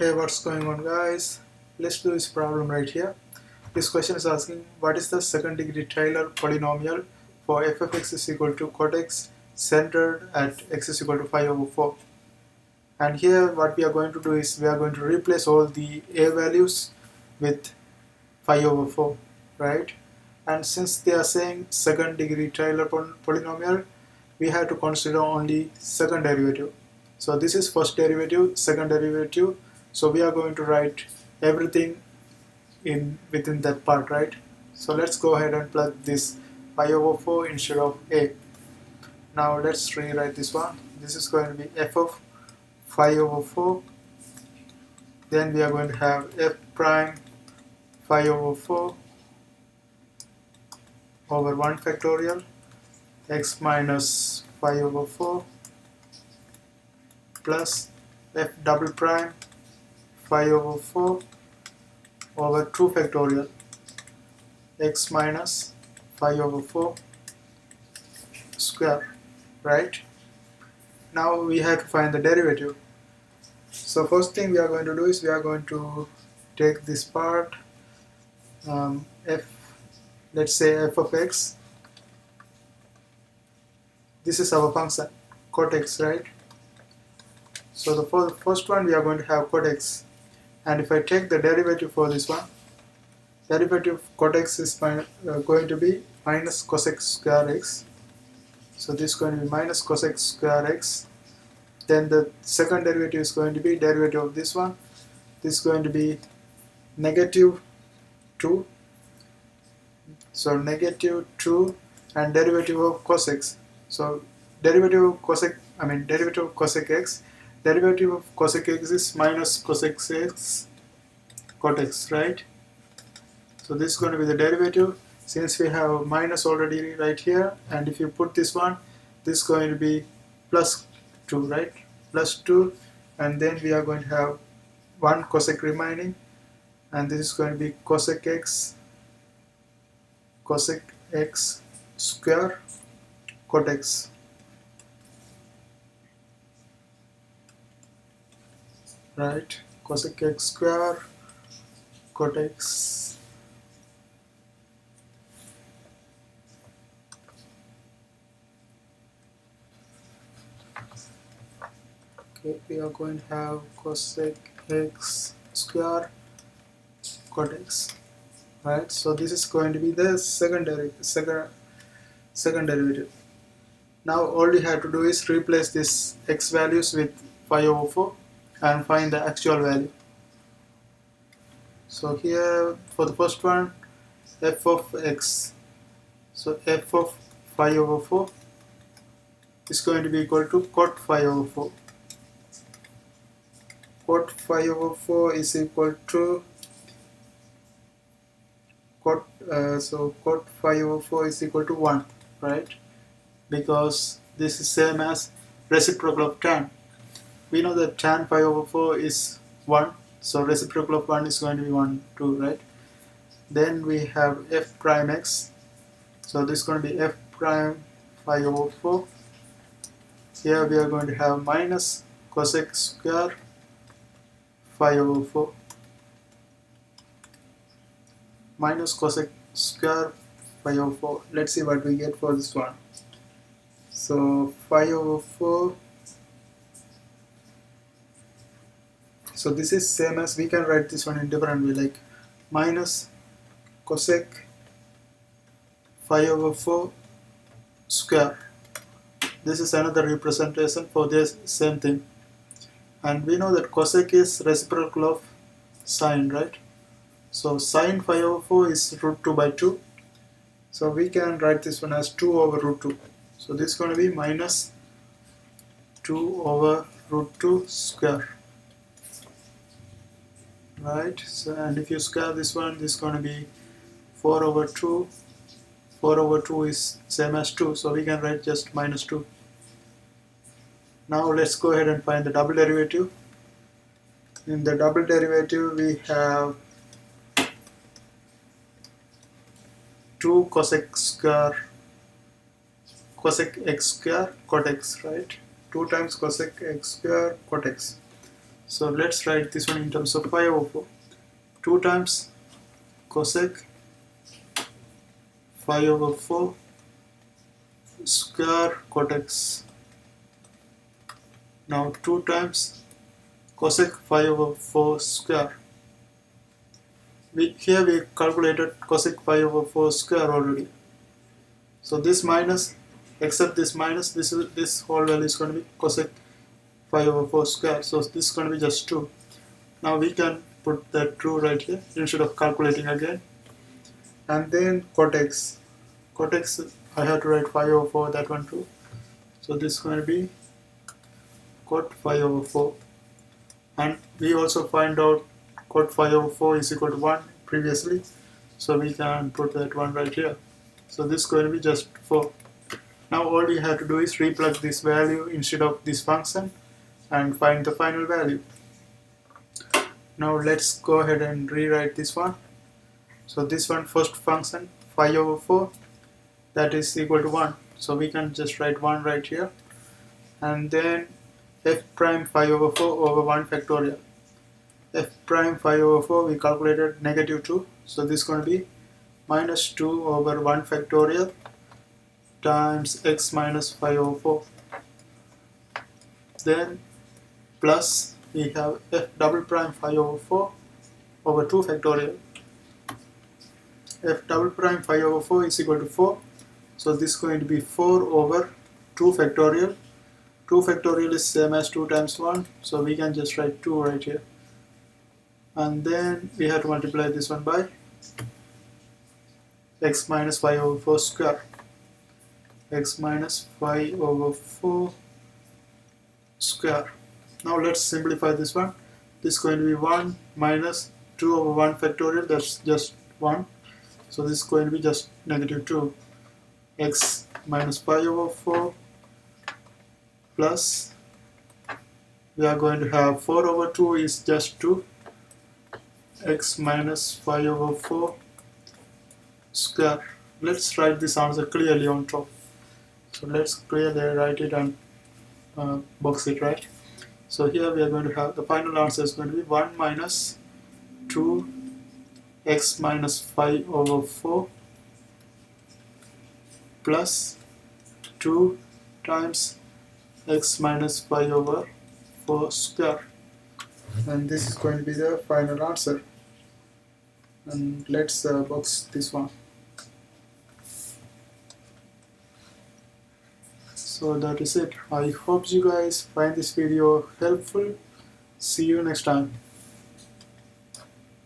Hey, what's going on, guys? Let's do this problem right here. This question is asking what is the second degree Taylor polynomial for f of x is equal to cot x centered at x is equal to 5 over 4. And here what we are going to do is we are going to replace all the a values with 5 over 4, right? And since they are saying second degree Taylor polynomial, we have to consider only second derivative. So this is first derivative, second derivative. So we are going to write everything within that part, right? So let's go ahead and plug this 5 over 4 instead of a. Now let's rewrite this one. This is going to be f of 5 over 4. Then we are going to have f prime 5 over 4 over 1 factorial x minus 5 over 4 plus f double prime 5 over 4 over 2 factorial x minus 5 over 4 square, right? Now we have to find the derivative. So first thing we are going to do is we are going to take this part let's say f of x. This is our function cot x, right? So for the first one we are going to have cot x, and if I take the derivative for this one, derivative of cot x is going to be minus cos x square x. So this is going to be minus cos x square x. Then the second derivative is going to be derivative of this one. This is going to be negative 2. So negative 2 and derivative of cos x. So derivative of cosec, derivative of cosec x. Derivative of cosec x is minus cosec x cot x, right? So this is going to be the derivative. Since we have minus already right here, and if you put this one, this is going to be plus 2, right? Plus 2, and then we are going to have 1 cosec remaining, and this is going to be cosec x square cot x, right? Cosec x square cot x. Okay, we are going to have cosec x square cot x, right? So this is going to be the second derivative. Now all you have to do is replace this x values with 5 over 4 and find the actual value. So here for the first one, f of x, so f of 5 over 4 is going to be equal to cot 5 over 4. Cot 5 over 4 is equal to cot 5 over 4 is equal to 1, right? Because this is same as reciprocal of tan. We know that tan 5 over 4 is 1, so reciprocal of 1 is going to be 1 too, right? Then we have f prime x, so this is going to be f prime 5 over 4. Here we are going to have minus cosec square 5 over 4 minus cosec square 5 over 4. Let's see what we get for this one. So 5 over 4. So this is same as, we can write this one in different way, like minus cosec 5 over 4 square. This is another representation for this same thing. And we know that cosec is reciprocal of sine, right? So sine 5 over 4 is root 2 by 2. So we can write this one as 2 over root 2. So this is going to be minus 2 over root 2 square, right? So, and if you square this one, this is going to be 4 over 2. 4 over 2 is same as 2, so we can write just minus 2. Now let's go ahead and find the double derivative. In the double derivative we have 2 cosec x square cot x, right? 2 times cosec x square cot x. So let's write this one in terms of pi over 4. 2 times cosec pi over 4 square cotex. Now 2 times cosec pi over 4 square. Here we calculated cosec pi over 4 square already. So this minus, except this minus, this whole value is going to be cosec pi over 4 square. So this is going to be just 2. Now we can put that true right here instead of calculating again. And then cotex. Cotex, I have to write pi over 4, that one too. So this is going to be cot pi over 4. And we also find out cot pi over 4 is equal to 1 previously. So we can put that one right here. So this is going to be just 4. Now all you have to do is replug this value instead of this function and find the final value. Now let's go ahead and rewrite this one. So this one, first function pi over 4, that is equal to 1. So we can just write 1 right here. And then f prime pi over 4 over 1 factorial. F prime pi over 4 we calculated negative 2. So this is going to be minus 2 over 1 factorial times x minus pi over 4. Then plus we have f double prime pi over 4 over 2 factorial. F double prime pi over 4 is equal to 4. So this is going to be 4 over 2 factorial. 2 factorial is same as 2 times 1. So we can just write 2 right here. And then we have to multiply this one by x minus pi over 4 square. X minus pi over 4 square. Now let's simplify this one. This is going to be 1 minus 2 over 1 factorial, that's just 1. So this is going to be just negative 2. X minus pi over 4 plus, we are going to have 4 over 2 is just 2. X minus pi over 4 square. Let's write this answer clearly on top. So let's clearly write it and box it, right? So here we are going to have the final answer is going to be 1 minus 2 x minus 5 over 4 plus 2 times x minus 5 over 4 square. And this is going to be the final answer. And let's box this one. So that is it. I hope you guys find this video helpful. See you next time.